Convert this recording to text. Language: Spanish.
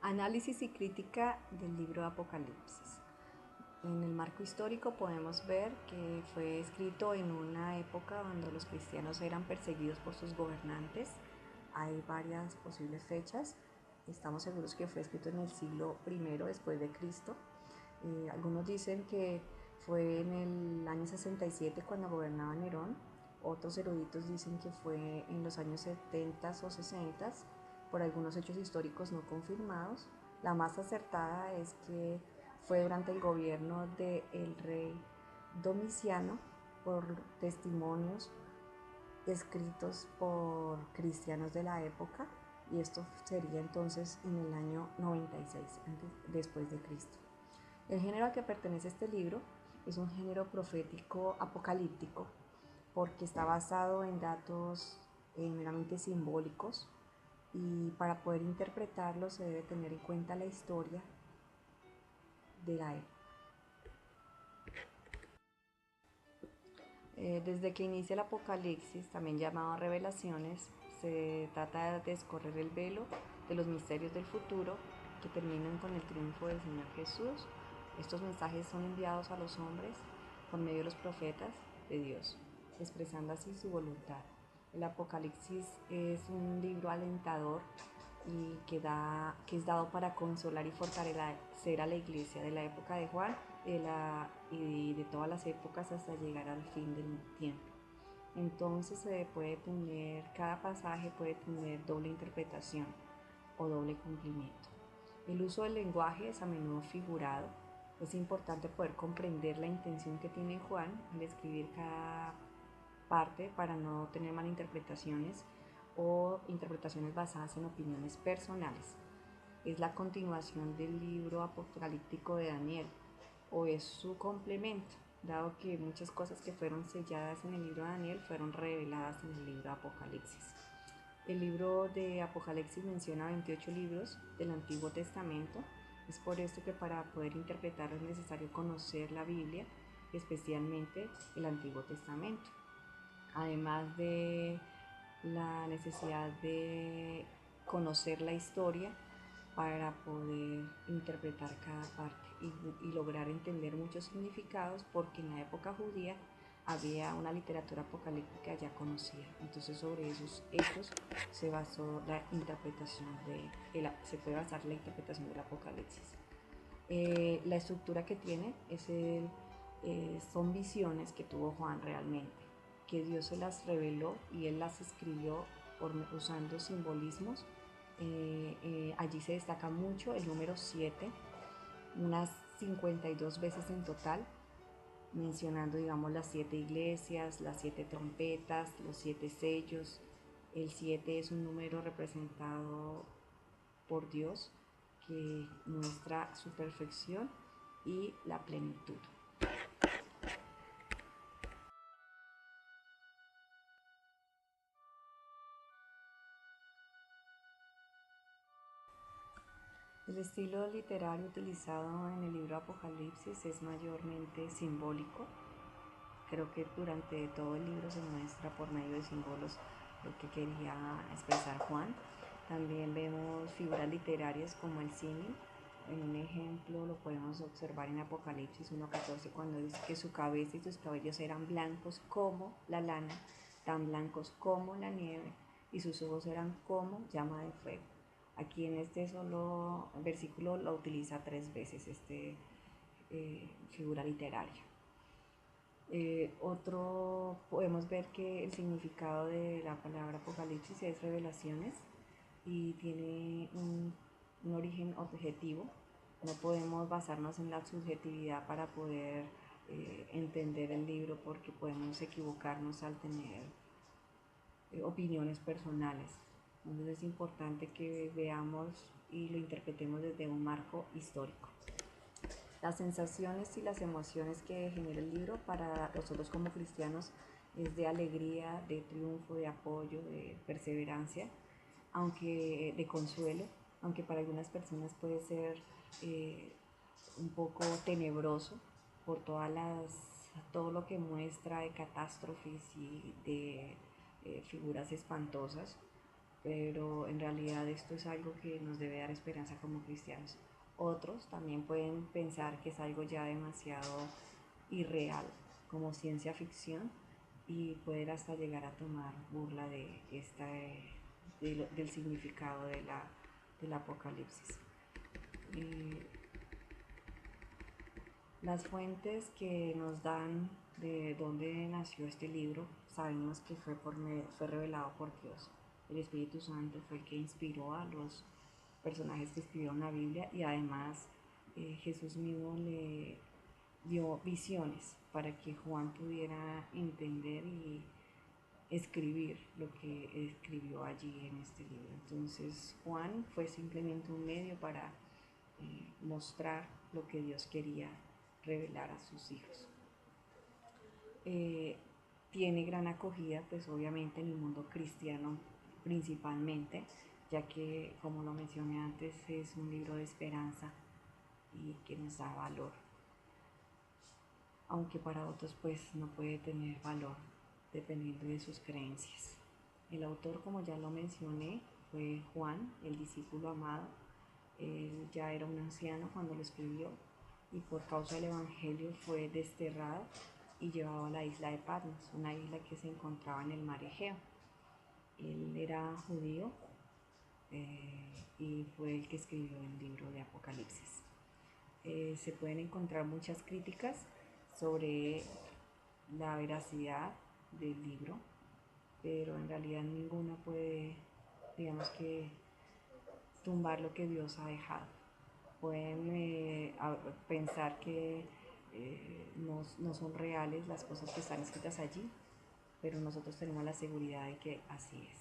Análisis y crítica del libro de Apocalipsis. En el marco histórico podemos ver que fue escrito en una época donde los cristianos eran perseguidos por sus gobernantes. Hay varias posibles fechas. Estamos seguros que fue escrito en el siglo I después de Cristo. Algunos dicen que fue en el año 67 cuando gobernaba Nerón. Otros eruditos dicen que fue en los años 70 o 60 por algunos hechos históricos no confirmados. La más acertada es que fue durante el gobierno del rey Domiciano, por testimonios escritos por cristianos de la época, y esto sería entonces en el año 96 después de Cristo. El género al que pertenece este libro es un género profético apocalíptico porque está basado en datos meramente simbólicos, y para poder interpretarlo se debe tener en cuenta la historia de la época. Desde que inicia el Apocalipsis, también llamado Revelaciones, se trata de descorrer el velo de los misterios del futuro que terminan con el triunfo del Señor Jesús. Estos mensajes son enviados a los hombres por medio de los profetas de Dios, expresando así su voluntad. El Apocalipsis es un libro alentador y que es dado para consolar y fortalecer a la iglesia de la época de Juan y de todas las épocas hasta llegar al fin del tiempo. Entonces cada pasaje puede tener doble interpretación o doble cumplimiento. El uso del lenguaje es a menudo figurado. Es importante poder comprender la intención que tiene Juan al escribir cada parte para no tener malinterpretaciones o interpretaciones basadas en opiniones personales. Es la continuación del libro apocalíptico de Daniel, o es su complemento, dado que muchas cosas que fueron selladas en el libro de Daniel fueron reveladas en el libro de Apocalipsis. El libro de Apocalipsis menciona 28 libros del Antiguo Testamento. Es por esto que para poder interpretarlo es necesario conocer la Biblia, especialmente el Antiguo Testamento. Además de la necesidad de conocer la historia para poder interpretar cada parte y lograr entender muchos significados, porque en la época judía había una literatura apocalíptica ya conocida. Entonces sobre esos hechos se basó la interpretación se puede basar la interpretación del Apocalipsis. La estructura que tiene son visiones que tuvo Juan realmente, que Dios se las reveló y él las escribió usando simbolismos. Allí se destaca mucho el número 7, unas 52 veces en total, mencionando, digamos, las 7 iglesias, las 7 trompetas, los 7 sellos. El 7 es un número representado por Dios que muestra su perfección y la plenitud. El estilo literario utilizado en el libro Apocalipsis es mayormente simbólico. Creo que durante todo el libro se muestra por medio de símbolos lo que quería expresar Juan. También vemos figuras literarias como el símil. En un ejemplo lo podemos observar en Apocalipsis 1:14, cuando dice que su cabeza y sus cabellos eran blancos como la lana, tan blancos como la nieve, y sus ojos eran como llama de fuego. Aquí en este solo versículo lo utiliza 3 veces figura literaria. Podemos ver que el significado de la palabra Apocalipsis es revelaciones y tiene un origen objetivo. No podemos basarnos en la subjetividad para poder entender el libro, porque podemos equivocarnos al tener opiniones personales. Entonces es importante que veamos y lo interpretemos desde un marco histórico. Las sensaciones y las emociones que genera el libro para nosotros como cristianos es de alegría, de triunfo, de apoyo, de perseverancia, aunque de consuelo, aunque para algunas personas puede ser un poco tenebroso por todo lo que muestra de catástrofes y de figuras espantosas. pero en realidad esto es algo que nos debe dar esperanza como cristianos. Otros también pueden pensar que es algo ya demasiado irreal, como ciencia ficción, y poder hasta llegar a tomar burla del significado del Apocalipsis. Las fuentes que nos dan de dónde nació este libro, sabemos que fue revelado por Dios. El Espíritu Santo fue el que inspiró a los personajes que escribieron la Biblia, y además Jesús mismo le dio visiones para que Juan pudiera entender y escribir lo que escribió allí en este libro. Entonces Juan fue simplemente un medio para mostrar lo que Dios quería revelar a sus hijos. Tiene gran acogida, pues obviamente en el mundo cristiano principalmente, ya que, como lo mencioné antes, es un libro de esperanza y que nos da valor, aunque para otros pues no puede tener valor dependiendo de sus creencias. El autor, como ya lo mencioné, fue Juan, el discípulo amado. Él ya era un anciano cuando lo escribió, y por causa del Evangelio fue desterrado y llevado a la isla de Patmos, una isla que se encontraba en el mar Egeo. Él era judío y fue el que escribió el libro de Apocalipsis. Se pueden encontrar muchas críticas sobre la veracidad del libro, pero en realidad ninguna puede, digamos que, tumbar lo que Dios ha dejado. Pueden pensar que no son reales las cosas que están escritas allí, pero nosotros tenemos la seguridad de que así es.